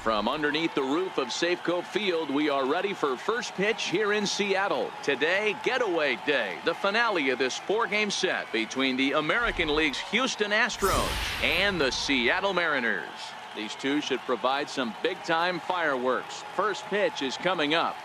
From underneath the roof of Safeco Field, we are ready for first pitch here in Seattle. Today, getaway day, the finale of this four-game set between the American League's Houston Astros and the Seattle Mariners. These two should provide some big-time fireworks. First pitch is coming up.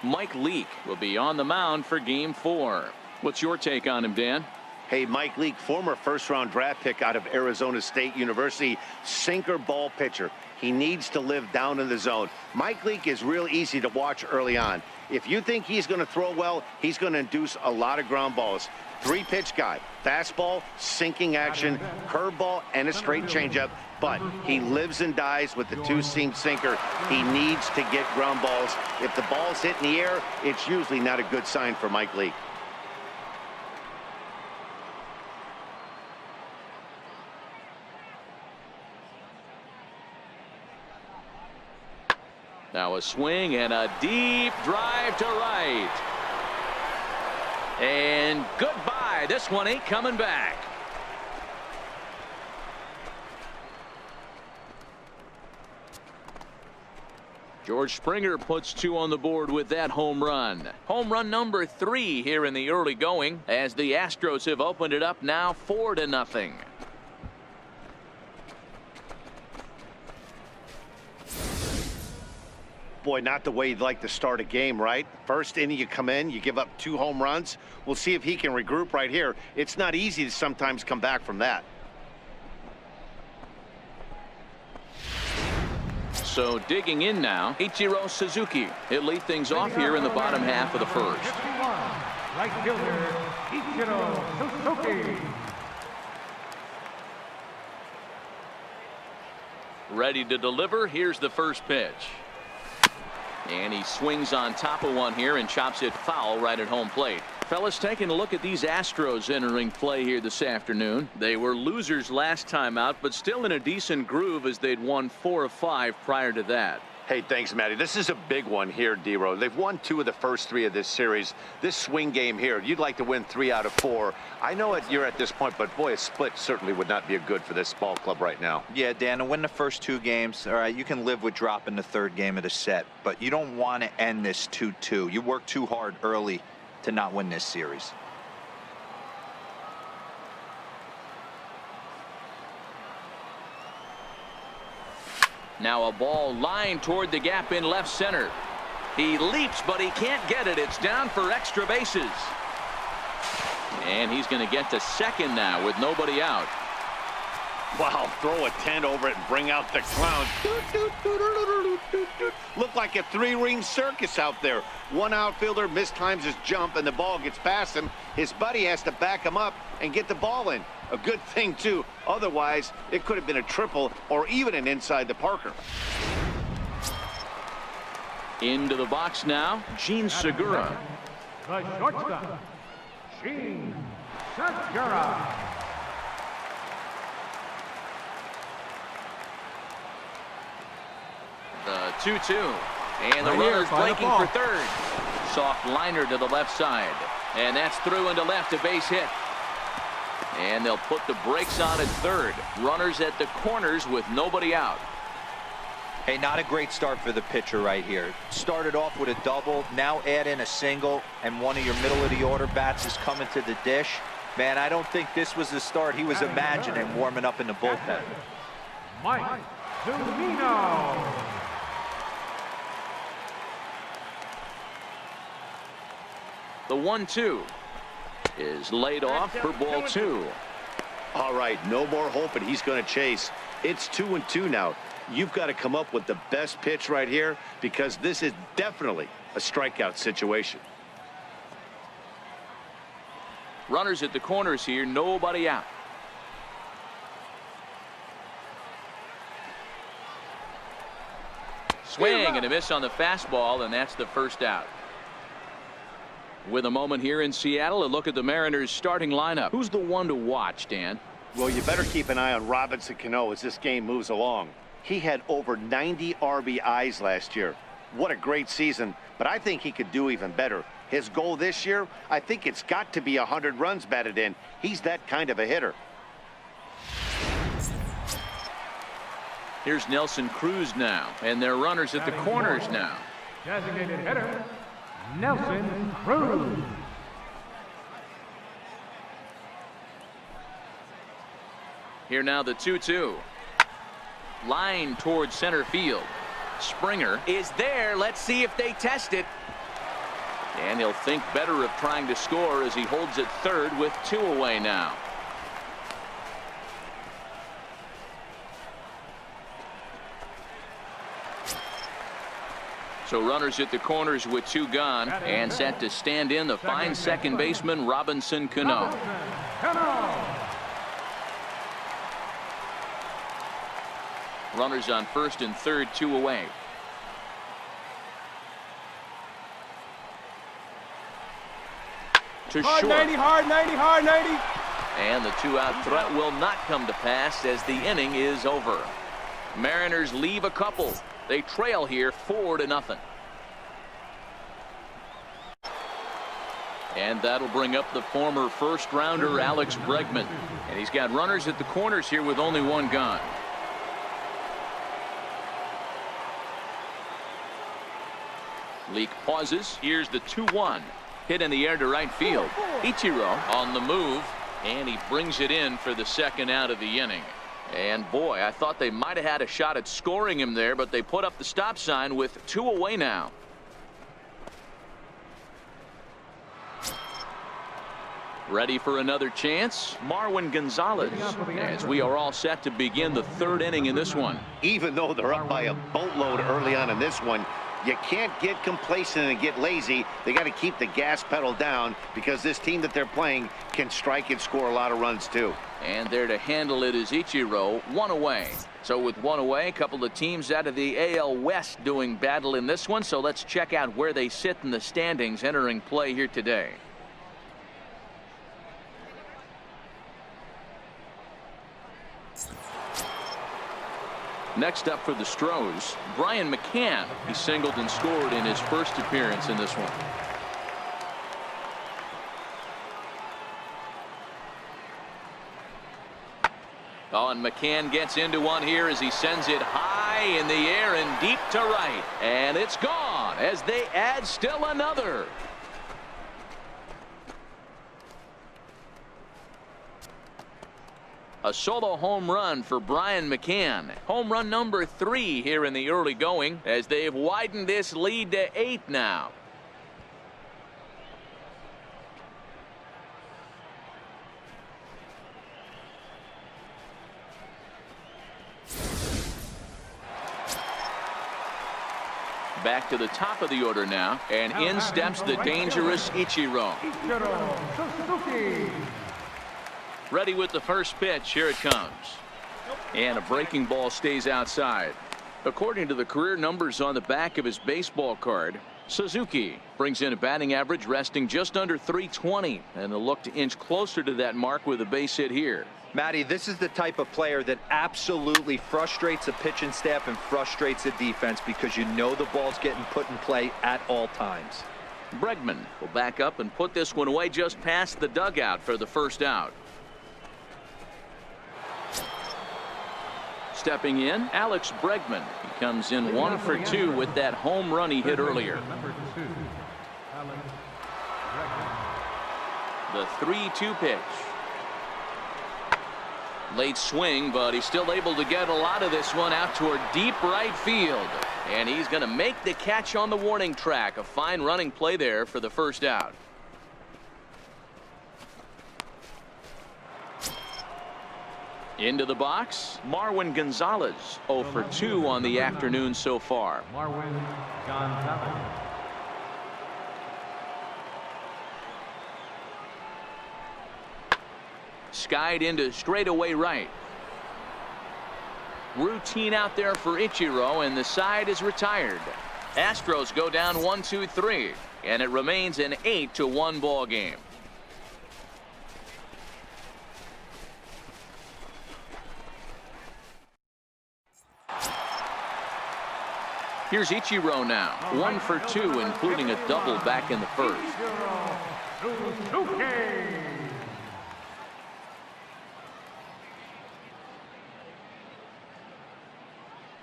Mike Leake will be on the mound for Game 4. What's your take on him, Dan? Hey, Mike Leake, former first-round draft pick out of Arizona State University, sinker ball pitcher. He needs to live down in the zone. Mike Leake is real easy to watch early on. If you think he's going to throw well, he's going to induce a lot of ground balls. Three-pitch guy, fastball, sinking action, curveball, and a straight changeup. But he lives and dies with the two-seam sinker. He needs to get ground balls. If the ball's hit in the air, it's usually not a good sign for Mike Leake. Now a swing and a deep drive to right. And goodbye. This one ain't coming back. George Springer puts two on the board with that home run. Home run number 3 here in the early going as the Astros have opened it up now 4-0. Boy, not the way you'd like to start a game, right? First inning, you come in, you give up 2 home runs. We'll see if he can regroup right here. It's not easy to sometimes come back from that. So digging in now, Ichiro Suzuki. He'll lead things off here in the bottom half of the first. Right fielder, Ichiro Suzuki. Ready to deliver. Here's the first pitch. And he swings on top of one here and chops it foul right at home plate. Fellas, taking a look at these Astros entering play here this afternoon. They were losers last time out, but still in a decent groove as they'd won 4 of 5 prior to that. Hey, thanks, Matty. This is a big one here, D-Row. They've won 2 of the first 3 of this series. This swing game here, you'd like to win 3 out of 4. I know you're at this point, but boy, a split certainly would not be good for this ball club right now. Yeah, Dan, to win the first 2 games, all right, you can live with dropping the 3rd game of the set, but you don't want to end this 2-2. You work too hard early to not win this series. Now a ball lined toward the gap in left center. He leaps, but he can't get it. It's down for extra bases. And he's going to get to second now with nobody out. Wow, throw a tent over it and bring out the clown. Look like a 3-ring circus out there. One outfielder mistimes his jump and the ball gets past him. His buddy has to back him up and get the ball in. A good thing, too. Otherwise, it could have been a triple or even an inside the Parker. Into the box now, Gene Segura. The shortstop, Gene Segura. The 2-2. And the runner's blanking for third. Soft liner to the left side. And that's through into left, a base hit. And they'll put the brakes on at third. Runners at the corners with nobody out. Hey, not a great start for the pitcher right here. Started off with a double, now add in a single, and one of your middle-of-the-order bats is coming to the dish. Man, I don't think this was the start he was imagining warming up in the bullpen. Mike Zunino. The 1-2 is laid off for ball 2. All right, no more hoping he's going to chase. It's 2-2 now. You've got to come up with the best pitch right here because this is definitely a strikeout situation. Runners at the corners here, nobody out. Swing and a miss on the fastball, and that's the first out. With a moment here in Seattle, a look at the Mariners starting lineup. Who's the one to watch, Dan? Well, you better keep an eye on Robinson Cano as this game moves along. He had over 90 RBIs last year. What a great season, but I think he could do even better. His goal this year, I think it's got to be 100 runs batted in. He's that kind of a hitter. Here's Nelson Cruz now, and their runners at the corners now. Designated hitter, Nelson Cruz. Here now the 2-2. Line towards center field. Springer is there. Let's see if they test it. And he'll think better of trying to score as he holds it third with 2 away now. So runners at the corners with 2 gone, and set to stand in the fine second baseman Robinson Cano. Runners on first and third, 2 away. To hard short. 90, hard 90, hard 90. And the 2-out threat will not come to pass as the inning is over. Mariners leave a couple. They trail here 4-0. And that'll bring up the former first rounder Alex Bregman. And he's got runners at the corners here with only 1 gone. Leak pauses. Here's the 2-1. Hit in the air to right field. Ichiro on the move, and he brings it in for the 2nd out of the inning. And boy, I thought they might have had a shot at scoring him there, but they put up the stop sign with 2 away now. Ready for another chance? Marwin Gonzalez, as we are all set to begin the 3rd inning in this one. Even though they're up by a boatload early on in this one, you can't get complacent and get lazy. They got to keep the gas pedal down because this team that they're playing can strike and score a lot of runs too. And there to handle it is Ichiro, 1 away. So with 1 away, a couple of teams out of the AL West doing battle in this one. So let's check out where they sit in the standings entering play here today. Next up for the Stros, Brian McCann. He singled and scored in his first appearance in this one. Oh, and McCann gets into one here as he sends it high in the air and deep to right. And it's gone as they add still another. A solo home run for Brian McCann. Home run number 3 here in the early going as they've widened this lead to 8 now. Back to the top of the order now, and in steps the dangerous Ichiro. Ready with the first pitch. Here it comes. And a breaking ball stays outside. According to the career numbers on the back of his baseball card, Suzuki brings in a batting average resting just under .320, and they'll look to inch closer to that mark with a base hit here. Matty, this is the type of player that absolutely frustrates the pitching staff and frustrates the defense because you know the ball's getting put in play at all times. Bregman will back up and put this one away just past the dugout for the first out. Stepping in, Alex Bregman. He comes in 1 for 2 with that home run he hit earlier. The 3-2 pitch. Late swing, but he's still able to get a lot of this one out toward deep right field. And he's going to make the catch on the warning track. A fine running play there for the first out. Into the box, Marwin Gonzalez, 0 for 2 on the afternoon so far. Marwin Gonzalez. Skied into straightaway right. Routine out there for Ichiro, and the side is retired. Astros go down 1-2-3, and it remains an 8-1 ball game. Here's Ichiro now, 1 for 2, including a double back in the first.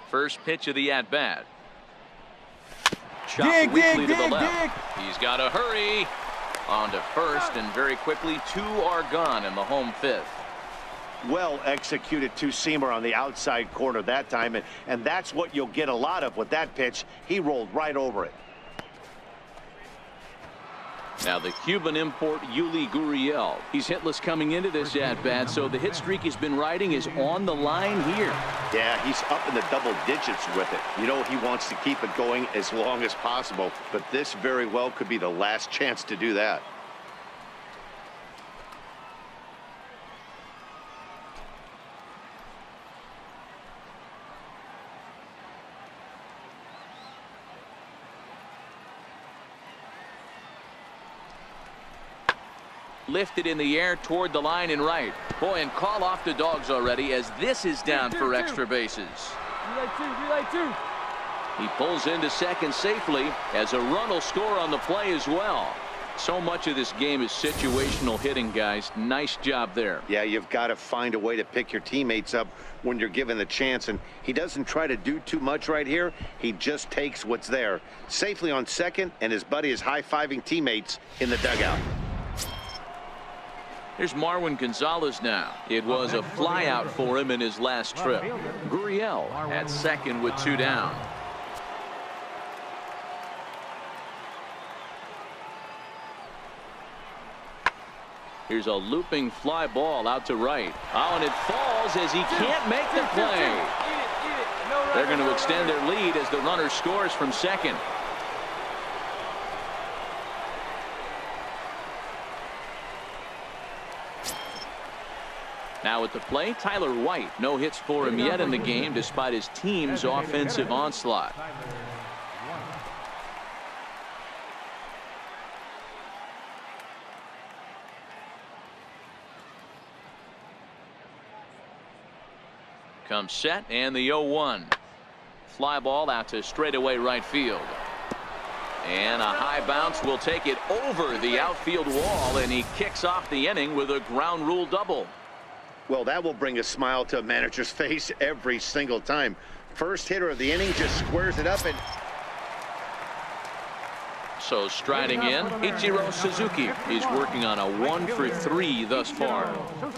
First pitch of the at-bat. Chopped weakly to the left. He's got to hurry. On to first, and very quickly 2 are gone in the home 5th. Well executed two-seamer on the outside corner that time, and that's what you'll get a lot of with that pitch. He rolled right over it. Now the Cuban import Yuli Gurriel. He's hitless coming into this at-bat, so the hit streak he's been riding is on the line here. Yeah, he's up in the double digits with it. You know, he wants to keep it going as long as possible, but this very well could be the last chance to do that. Lifted in the air toward the line and right. Boy, and call off the dogs already as this is down for extra bases. Relay two. He pulls into second safely as a run will score on the play as well. So much of this game is situational hitting, guys. Nice job there. Yeah, you've got to find a way to pick your teammates up when you're given the chance, and he doesn't try to do too much right here. He just takes what's there. Safely on second, and his buddy is high-fiving teammates in the dugout. Here's Marwin Gonzalez now. It was a flyout for him in his last trip. Gurriel at second with 2 down. Here's a looping fly ball out to right. Oh, and it falls as he can't make the play. They're going to extend their lead as the runner scores from second. Now at the plate, Tyler White. No hits for him yet in the game despite his team's offensive onslaught. Comes set and the 0-1. Fly ball out to straightaway right field. And a high bounce will take it over the outfield wall, and he kicks off the inning with a ground rule double. Well, that will bring a smile to a manager's face every single time. First hitter of the inning just squares it up and... So striding in, Ichiro Suzuki. He's working on a 1-for-3 thus far.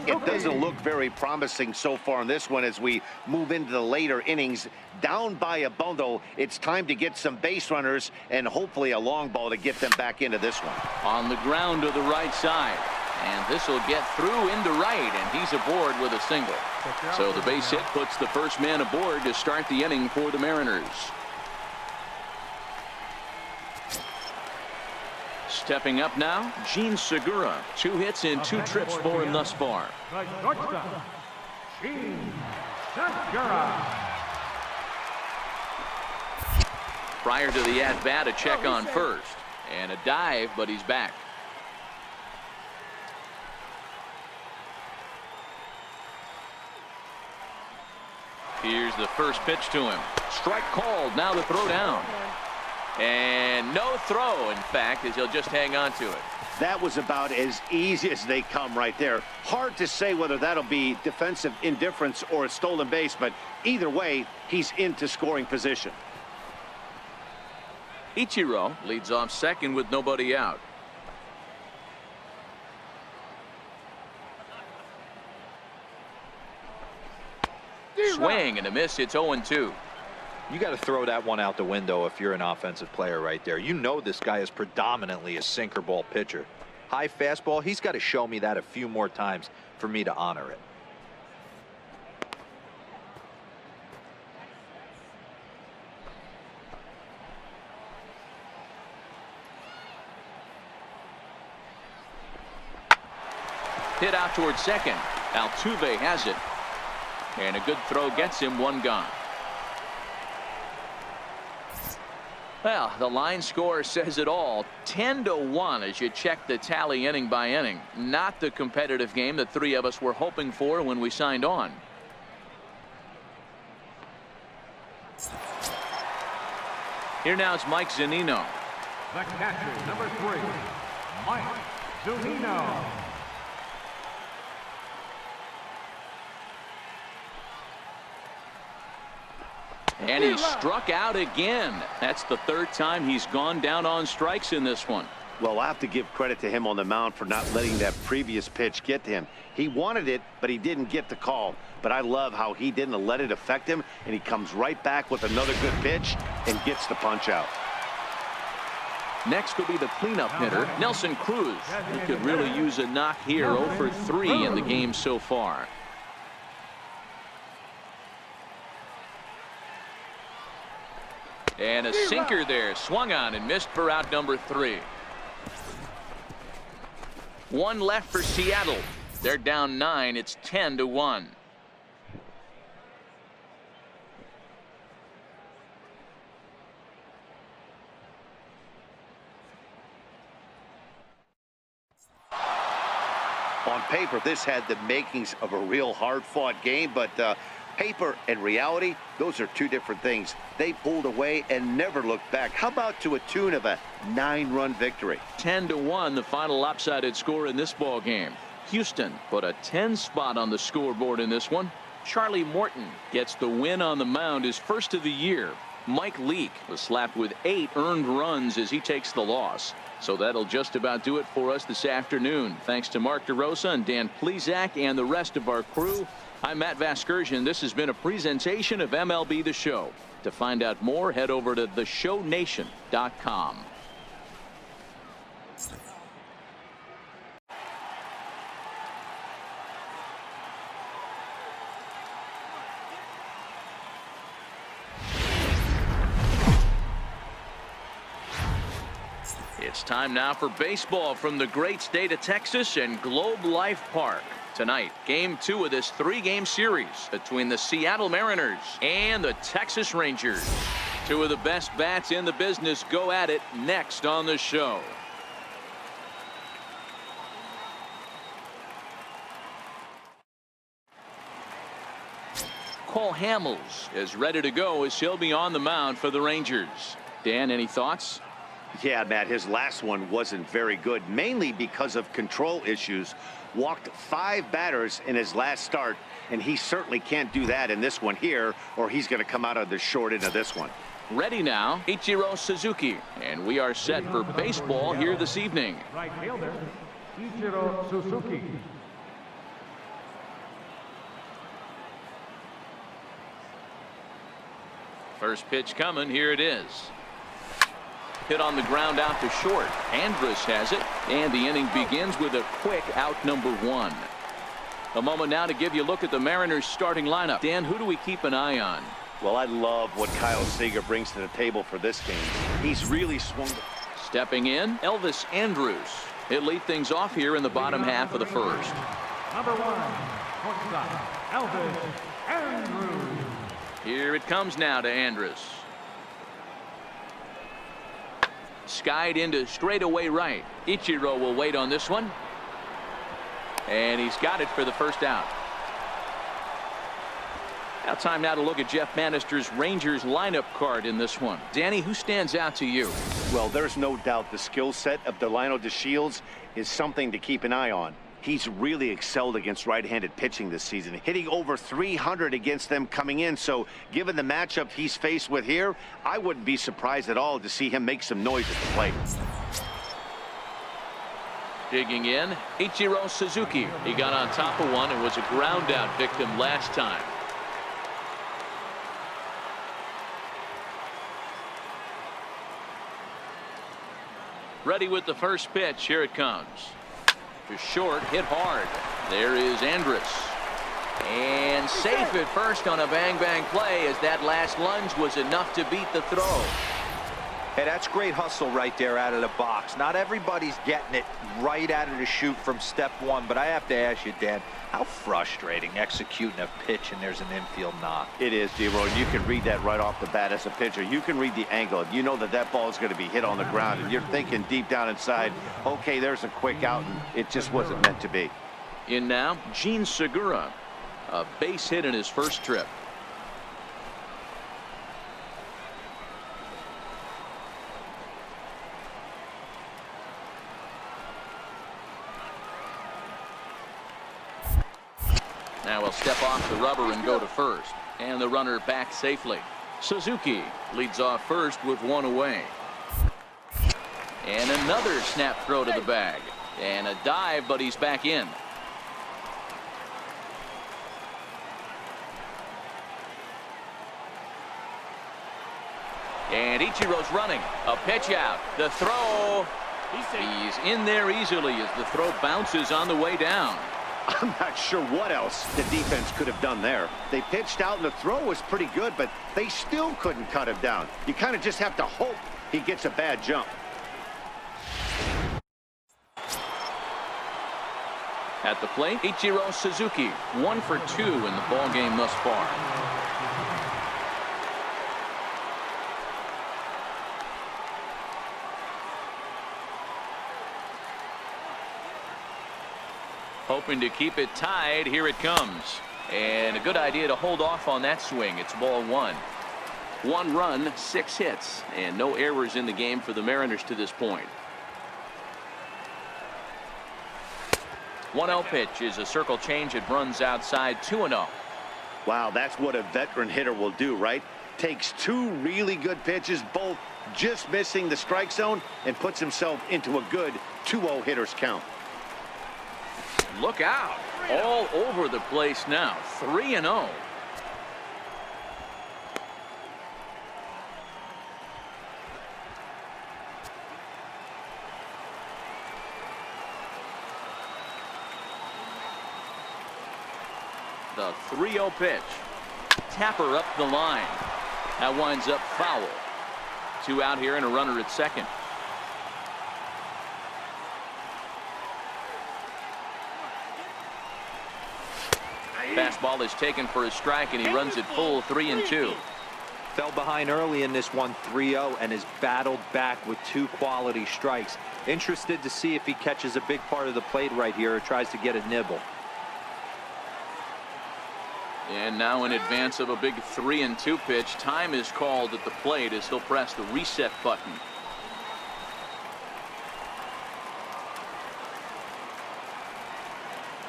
It doesn't look very promising so far in this one as we move into the later innings. Down by a bundle, it's time to get some base runners and hopefully a long ball to get them back into this one. On the ground to the right side. And this will get through into right, and he's aboard with a single. So the base hit puts the first man aboard to start the inning for the Mariners. Stepping up now, Gene Segura. 2 hits and 2 trips for him thus far. The shortstop, Gene Segura. Prior to the at-bat, a check on first. And a dive, but he's back. Here's the first pitch to him. Strike called. Now the throw down. And no throw, in fact, as he'll just hang on to it. That was about as easy as they come right there. Hard to say whether that'll be defensive indifference or a stolen base, but either way, he's into scoring position. Ichiro leads off second with nobody out. Swing and a miss. It's 0-2. You got to throw that one out the window if you're an offensive player right there. You know this guy is predominantly a sinker ball pitcher. High fastball, he's got to show me that a few more times for me to honor it. Hit out towards second. Altuve has it. And a good throw gets him 1 gone. Well, the line score says it all. 10-1 as you check the tally inning by inning. Not the competitive game that 3 of us were hoping for when we signed on. Here now is Mike Zunino. The catcher, number 3, Mike Zunino. And he struck out again. That's the third time he's gone down on strikes in this one. Well, I have to give credit to him on the mound for not letting that previous pitch get to him. He wanted it, but he didn't get the call. But I love how he didn't let it affect him, and he comes right back with another good pitch and gets the punch out. Next will be the cleanup hitter, Nelson Cruz. He could really use a knock here. 0 for 3 in the game so far. And a sinker there, swung on and missed for out number 3. One left for Seattle. They're down 9. It's 10-1. On paper, this had the makings of a real hard-fought game, but paper and reality, those are two different things. They pulled away and never looked back. How about to a tune of a 9-run victory? 10-1, the final lopsided score in this ball game. Houston put a 10 spot on the scoreboard in this one. Charlie Morton gets the win on the mound, his first of the year. Mike Leake was slapped with 8 earned runs as he takes the loss. So that'll just about do it for us this afternoon. Thanks to Mark DeRosa and Dan Plesac and the rest of our crew. I'm Matt Vasgersian. This has been a presentation of MLB The Show. To find out more, head over to theshownation.com. It's time now for baseball from the great state of Texas and Globe Life Park. Tonight, game 2 of this 3-game series between the Seattle Mariners and the Texas Rangers. 2 of the best bats in the business go at it next on the show. Cole Hamels is ready to go as he'll be on the mound for the Rangers. Dan, any thoughts? Yeah, Matt, his last one wasn't very good, mainly because of control issues. Walked 5 batters in his last start, and he certainly can't do that in this one here, or he's going to come out of the short end of this one. Ready now, Ichiro Suzuki, and we are set for baseball here this evening. Right fielder, Ichiro Suzuki. First pitch coming, here it is. Hit on the ground out to short. Andrus has it, and the inning begins with a quick out number 1. A moment now to give you a look at the Mariners starting lineup. Dan, who do we keep an eye on? Well, I love what Kyle Seager brings to the table for this game. He's really swung. Stepping in, Elvis Andrus. He'll lead things off here in the bottom half of the first. Number 1, shortstop, Elvis Andrus. Here it comes now to Andrus. Skied into straightaway right. Ichiro will wait on this one. And he's got it for the first out. Now time now to look at Jeff Bannister's Rangers lineup card in this one. Danny, who stands out to you? Well, there's no doubt the skill set of Delino DeShields is something to keep an eye on. He's really excelled against right-handed pitching this season, hitting over 300 against them coming in. So given the matchup he's faced with here, I wouldn't be surprised at all to see him make some noise at the plate. Digging in, Ichiro Suzuki. He got on top of one and was a ground out victim last time. Ready with the first pitch. Here it comes. To short, hit hard. There is Andrus. And safe at first on a bang-bang play as that last lunge was enough to beat the throw. Hey, that's great hustle right there out of the box. Not everybody's getting it right out of the chute from step 1, but I have to ask you, Dan, how frustrating executing a pitch and there's an infield knock. It is, D-Roy. You can read that right off the bat as a pitcher. You can read the angle. You know that that ball is going to be hit on the ground, and you're thinking deep down inside, okay, there's a quick out, and it just wasn't meant to be. In now, Gene Segura. A base hit in his first trip. Now we'll step off the rubber and go to first. And the runner back safely. Suzuki leads off first with one away. And another snap throw to the bag. And a dive, but he's back in. And Ichiro's running. A pitch out. The throw. He's in there easily as the throw bounces on the way down. I'm not sure what else the defense could have done there. They pitched out and the throw was pretty good, but they still couldn't cut him down. You kind of just have to hope he gets a bad jump. At the plate, Ichiro Suzuki, 1 for 2 in the ballgame thus far. Hoping to keep it tied. Here it comes. And a good idea to hold off on that swing. It's ball 1. 1 run, 6 hits, and no errors in the game for the Mariners to this point. 1-0 pitch is a circle change. It runs outside 2-0. Wow, that's what a veteran hitter will do, right? Takes 2 really good pitches, both just missing the strike zone, and puts himself into a good 2-0 hitter's count. Look out. All over the place now. 3-0. The 3-0 pitch. Tapper up the line. That winds up foul. 2 out here and a runner at second. Fastball is taken for a strike, and he runs it full 3-2. Fell behind early in this one, 3-0, and has battled back with 2 quality strikes. Interested to see if he catches a big part of the plate right here or tries to get a nibble. And now in advance of a big 3-2 pitch, time is called at the plate as he'll press the reset button.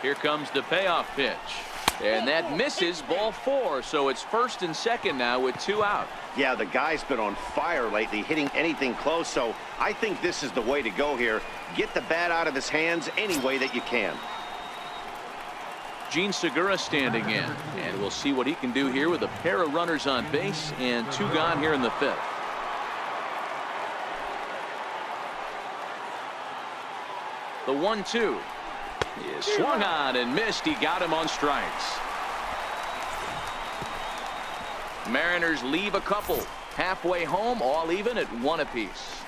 Here comes the payoff pitch. And that misses, ball 4. So it's first and second now with 2 out. Yeah, the guy's been on fire lately, hitting anything close. So I think this is the way to go here. Get the bat out of his hands any way that you can. Gene Segura standing in. And we'll see what he can do here with a pair of runners on base and 2 gone here in the 5th. The 1-2. Is swung on and missed. He got him on strikes. Mariners leave a couple. Halfway home, all even at 1 apiece.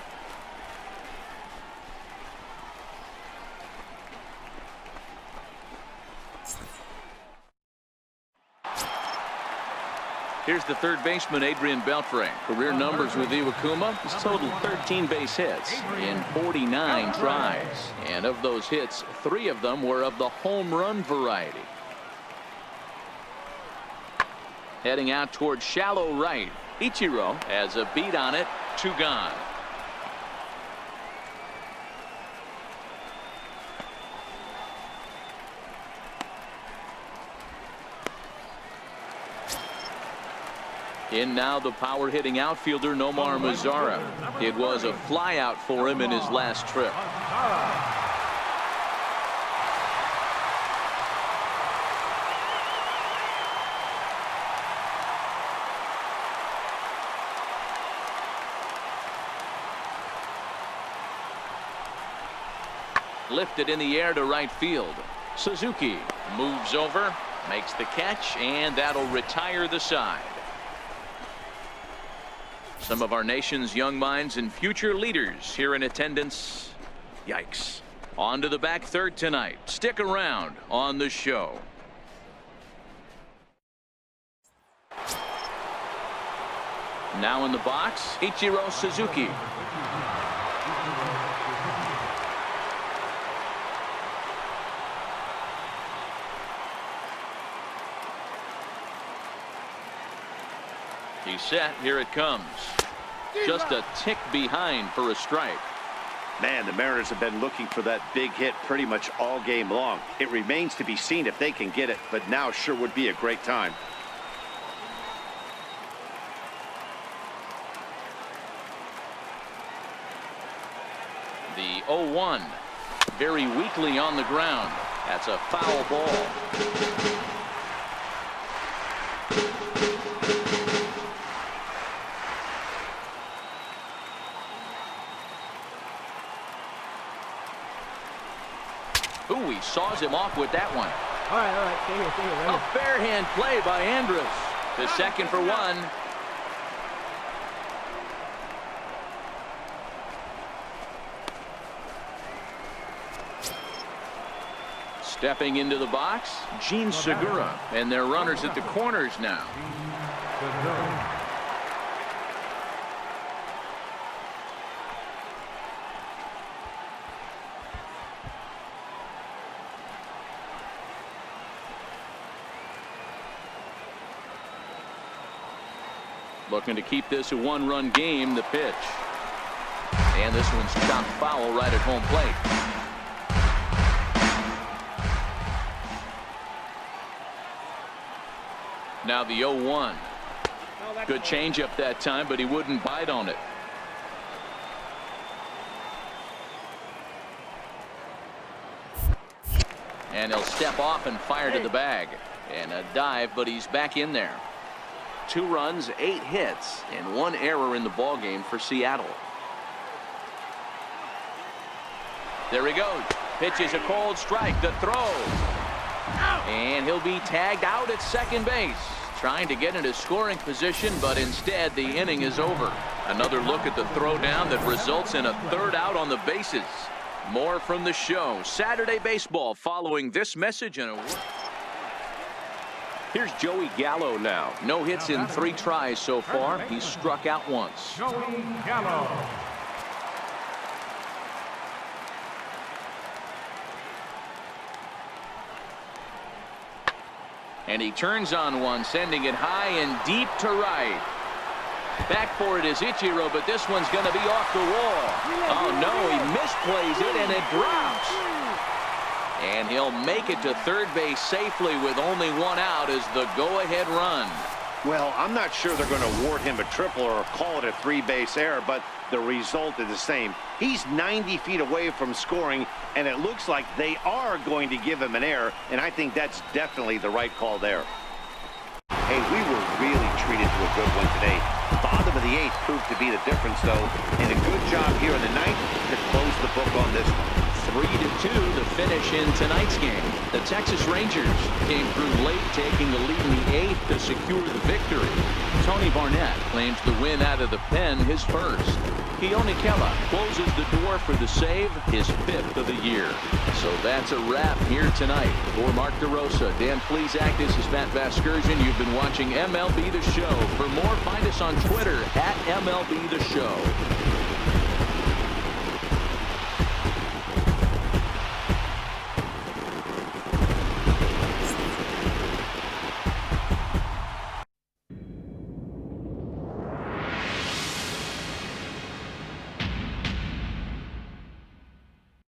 Here's the third baseman, Adrian Beltre. Career numbers with Iwakuma. He's totaled 13 base hits in 49 tries. And of those hits, 3 of them were of the home run variety. Heading out towards shallow right. Ichiro has a beat on it. 2 gone. In now the power hitting outfielder Nomar Mazara. It was a flyout for him in his last trip. Lifted in the air to right field. Suzuki moves over, makes the catch, and that'll retire the side. Some of our nation's young minds and future leaders here in attendance. Yikes. On to the back third tonight. Stick around on the show. Now in the box, Ichiro Suzuki. He's set. Here it comes. Just a tick behind for a strike. Man, the Mariners have been looking for that big hit pretty much all game long. It remains to be seen if they can get it, but now sure would be a great time. 0-1. Very weakly on the ground. That's a foul ball. Ooh, he saws him off with that one. All right, stay here, right A fair hand play by Andrus. The second for one. Stepping into the box, Gene Segura, and their runners at the corners now. Looking to keep this a one-run game, the pitch. And this one's chopped foul right at home plate. Now the 0-1. Good changeup that time, but he wouldn't bite on it. And he'll step off and fire to the bag. And a dive, but he's back in there. 2 runs, 8 hits, and 1 error in the ballgame for Seattle. There he goes. Pitches a cold strike. The throw. And he'll be tagged out at second base. Trying to get into scoring position, but instead the inning is over. Another look at the throwdown that results in a 3rd out on the bases. More from the show. Saturday Baseball following this message and a... Here's Joey Gallo now. No hits in 3 tries so far. He's struck out once. Joey Gallo. And he turns on one, sending it high and deep to right. Back for it is Ichiro, but this one's going to be off the wall. Oh, no, he misplays it, and it drops. And he'll make it to third base safely with only 1 out as the go-ahead run. Well, I'm not sure they're going to award him a triple or call it a 3-base error, but the result is the same. He's 90 feet away from scoring, and it looks like they are going to give him an error, and I think that's definitely the right call there. Hey, we were really treated to a good one today. Bottom of the 8th proved to be the difference, though, and a good job here in the 9th to close the book on this one. 3-2 the finish in tonight's game. The Texas Rangers came through late, taking the lead in the 8th to secure the victory. Tony Barnett claims the win out of the pen, his first. Keone Kela closes the door for the save, his 5th of the year. So that's a wrap here tonight. For Mark DeRosa, Dan Plesac, this is Matt Vasgersian. You've been watching MLB The Show. For more, find us on Twitter @MLB The Show.